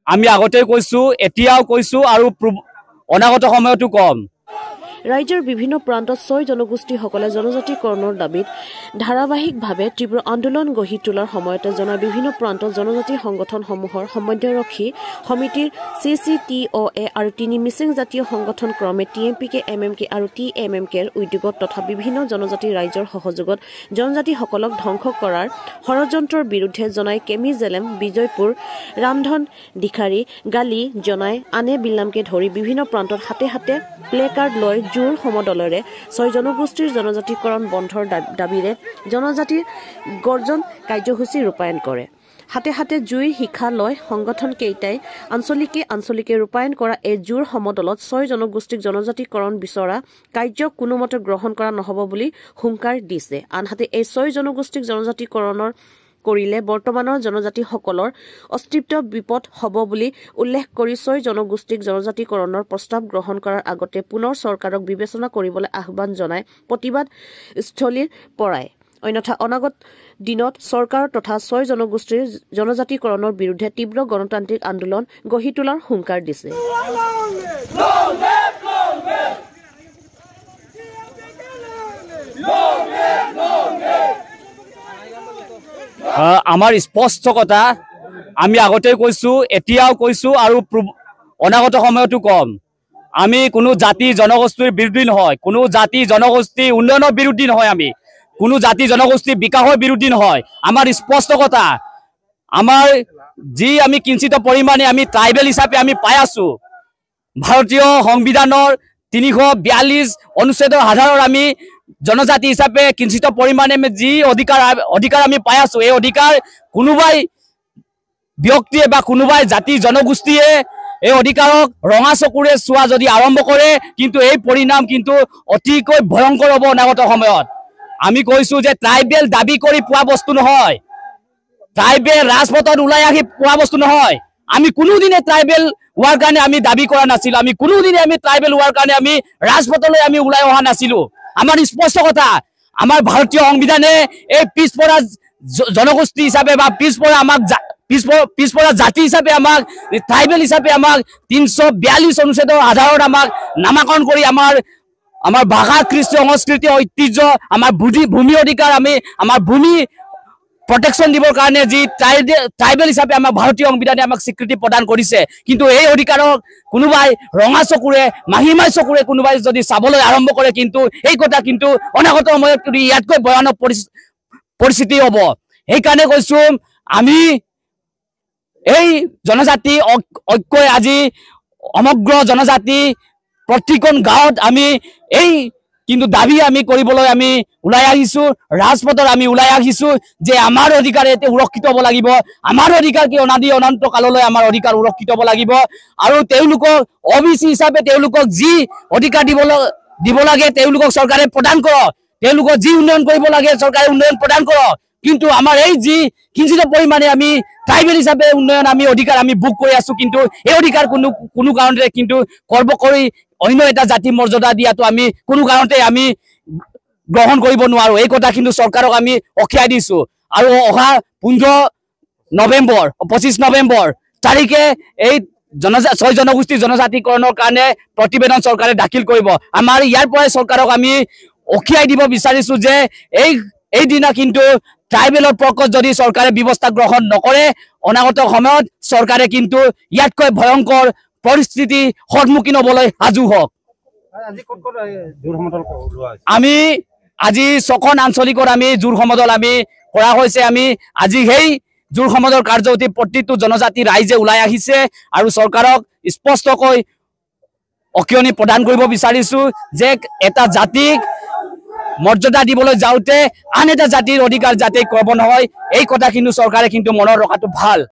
আমি আগতে কৈছো, এতিয়াও কৈছো আৰু অনাগত সময়তো কম। ৰাজ্যৰ বিভিন্ন প্ৰান্তত ৬ জনগোষ্ঠীসকলে জনজাতিকৰণৰ দাবীত ধাৰাবাহিকভাৱে তীব্ৰ আন্দোলন গঢ়ি তোলাৰ সময়তে জনাৰ বিভিন্ন প্ৰান্তত জনজাতি সংগঠনসমূহৰ সমন্বয়ৰক্ষী সমিতিৰ CCTOA আৰু ৩ মিচিং জাতীয় সংগঠন ক্ৰমে TMPK, MMK আৰু TMMKৰ উদ্যোগত তথা বিভিন্ন জনজাতি ৰাইজৰ সহযোগত জনজাতিসকলক ধ্বংস কৰাৰ ষড়যন্ত্ৰৰ বিৰুদ্ধে জনাই কেমি জেলেম, বিজয়পুৰ, ৰামধন, দিখাৰী, গালি জনাই আনে বিল্লামকে ধৰি বিভিন্ন প্ৰান্তত হাতে হাতে প্লে কাৰ্ড লৈ জোৰ সমদলেৰে ৬ জনগোষ্ঠীৰ জনজাতিকৰণ বন্ধৰ দাবীৰে জনজাতিৰ গৰ্জন কাৰ্যসূচী ৰূপায়ণ কৰে। হাতে হাতে জুইৰ শিক্ষা লৈ সংগঠন কেইটাই আঞ্চলিকে ৰূপায়ণ কৰা এই জোৰ সমদলত ৬ জনগোষ্ঠীক জনজাতিকৰণ বিচৰা কাৰ্যক কোনোমতে গ্ৰহণ কৰা নহ'ব বুলি হুংকাৰ দিছে। আনহাতে এই ৬ জনগোষ্ঠীক জনজাতিকৰণৰ কৰিলে বৰ্তমানৰ জনজাতিসকলৰ অস্তিত্ব বিপদ হ'ব বুলি উল্লেখ কৰি ৬ জনগোষ্ঠীক জনজাতিকৰণৰ প্ৰস্তাৱ গ্ৰহণ কৰাৰ আগতে পুনৰ চৰকাৰক বিবেচনা কৰিবলৈ আহ্বান জনায় প্ৰতিবাদ স্থলীৰ পৰাই। অন্যথা অনাগত দিনত চৰকাৰ তথা ৬ জনগোষ্ঠীৰ জনজাতিকৰণৰ বিৰুদ্ধে তীব্ৰ গণতান্ত্ৰিক আন্দোলন গঢ়ি তোলাৰ হুংকাৰ দিছে। আমাৰ স্পষ্ট কথা, আমি আগতে কৈছো, এতিয়াও কৈছো আৰু অনাগত সময়তো কম। আমি কোনো জাতি জনগোষ্ঠীৰ বিৰোধী নহয়, কোনো জাতি জনগোষ্ঠী উন্নয়নৰ বিৰোধী নহয়, আমি কোনো জাতি জনগোষ্ঠীৰ বিকাশৰ বিৰোধী নহয়। আমাৰ স্পষ্ট কথা, আমাৰ যি আমি কিঞ্চিত পৰিমাণে আমি ট্ৰাইবেল হিচাপে আমি পাই আছো, ভাৰতীয় সংবিধানৰ ৩৪২ অনুচ্ছেদৰ আধাৰত আমি জনজাতি হিচাপে কিঞ্চিত পৰিমাণে যি অধিকাৰ আমি পাই আছো, এই অধিকাৰ কোনোবাই ব্যক্তিয়ে বা কোনোবাই জাতি জনগোষ্ঠীয়ে এই অধিকাৰক ৰঙা চকুৰে চোৱা যদি আৰম্ভ কৰে, কিন্তু এই পৰিণাম কিন্তু অতিকৈ ভয়ংকৰ হ'ব অনাগত সময়ত। আমি কৈছো যে ট্ৰাইবেল দাবী কৰি পোৱা বস্তু নহয়, ট্ৰাইবেল ৰাজপথত ওলাই আহি পোৱা বস্তু নহয়। আমি কোনোদিনে ট্ৰাইবেল হোৱাৰ কাৰণে আমি দাবী কৰা নাছিলো, আমি কোনোদিনে আমি ট্ৰাইবেল হোৱাৰ কাৰণে আমি ৰাজপথলৈ আমি ওলাই অহা নাছিলো। আমাৰ স্পষ্ট কথা, আমাৰ ভাৰতীয় সংবিধানে এই পিছপৰা জনগোষ্ঠী হিচাপে বা পিছপৰা জাতি হিচাপে আমাক ট্ৰাইবেল হিচাপে আমাক ৩৪২ অনুচ্ছেদৰ আধাৰত আমাক নামাকৰণ কৰি আমাৰ ভাষা, কৃষ্টি, সংস্কৃতি, ঐতিহ্য, আমাৰ ভূমি অধিকাৰ, আমাৰ ভূমি প্ৰটেকশ্যন দিবৰ কাৰণে যি ট্ৰাইবেল হিচাপে আমাৰ ভাৰতীয় সংবিধানে আমাক স্বীকৃতি প্ৰদান কৰিছে, কিন্তু এই অধিকাৰক কোনোবাই ৰঙা চকুৰে মাহিমাই চকুৰে কোনোবাই যদি চাবলৈ আৰম্ভ কৰে, কিন্তু এই কথা কিন্তু অনাগত সময়ত ইয়াতকৈ ভয়ানক পৰিস্থিতি হ'ব। সেইকাৰণে কৈছো, আমি এই জনজাতি ঐক্যই আজি সমগ্ৰ জনজাতি প্ৰতিখন গাঁৱত আমি এই কিন্তু দাবী আমি কৰিবলৈ আমি ওলাই আহিছো, ৰাজপথত আমি ওলাই আহিছো যে আমাৰ অধিকাৰ এতিয়া সুৰক্ষিত হ'ব লাগিব। আমাৰ অধিকাৰ কি অনাদি অনন্ত কাললৈ আমাৰ অধিকাৰ সুৰক্ষিত হ'ব লাগিব। আৰু তেওঁলোকক OBC হিচাপে তেওঁলোকক যি অধিকাৰ দিব লাগে তেওঁলোকক চৰকাৰে প্ৰদান কৰক, তেওঁলোকক যি উন্নয়ন কৰিব লাগে চৰকাৰে উন্নয়ন প্ৰদান কৰক। কিন্তু আমাৰ এই যি কিঞ্চিত পৰিমাণে আমি ট্ৰাইবেল হিচাপে উন্নয়ন আমি অধিকাৰ আমি বুক কৰি আছো, কিন্তু এই অধিকাৰ কোনো কাৰণতে কিন্তু কৰ্ম কৰি অন্য এটা জাতি মৰ্যাদা দিয়াটো আমি কোনো কাৰণতে আমি গ্ৰহণ কৰিব নোৱাৰো। এই কথা কিন্তু চৰকাৰক আমি অখিয়াই দিছো। আৰু অহা 25 নৱেম্বৰ তাৰিখে এই ৬ জনগোষ্ঠী জনজাতিকৰণৰ কাৰণে প্ৰতিবেদন চৰকাৰে দাখিল কৰিব। আমাৰ ইয়াৰ পৰাই চৰকাৰক আমি অখিয়াই দিব বিচাৰিছো যে এই দিনা কিন্তু ট্ৰাইবেলৰ পক্ষত যদি চৰকাৰে ব্যৱস্থা গ্ৰহণ নকৰে, অনাগত সময়ত চৰকাৰে কিন্তু ইয়াতকৈ ভয়ংকৰ পৰিস্থিতি সন্মুখীন হ'বলৈ সাজু হওক। আমি আজি ৬খন আঞ্চলিকৰ আমি জোৰ সমদল আমি কৰা হৈছে। আমি আজি সেই জোৰ সমদল কাৰ্যসূচী প্ৰতিটো জনজাতি ৰাইজে ওলাই আহিছে আৰু চৰকাৰক স্পষ্টকৈ অকিয়নি প্ৰদান কৰিব বিচাৰিছো যে এটা জাতিক মৰ্যাদা দিবলৈ যাওঁতে আন এটা জাতিৰ অধিকাৰ যাতে ক'ব নহয়, এই কথা কিন্তু চৰকাৰে কিন্তু মনত ৰখাটো ভাল।